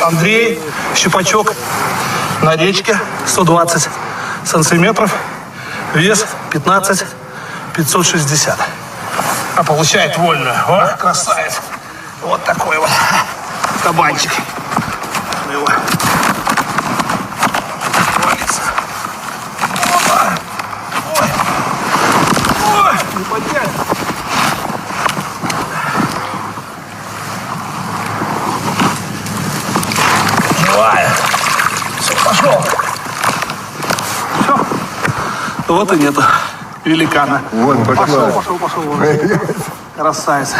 Андрей, щупачок на речке, 120 сантиметров, вес 15 560. А получает вольную. О, красавец. Вот такой вот кабанчик. Его. Валится. Опа. Ой. Ой, не поднять. Живая. Все, пошел. Все. Вот и нету великана. Вот, Пошел. Красавец.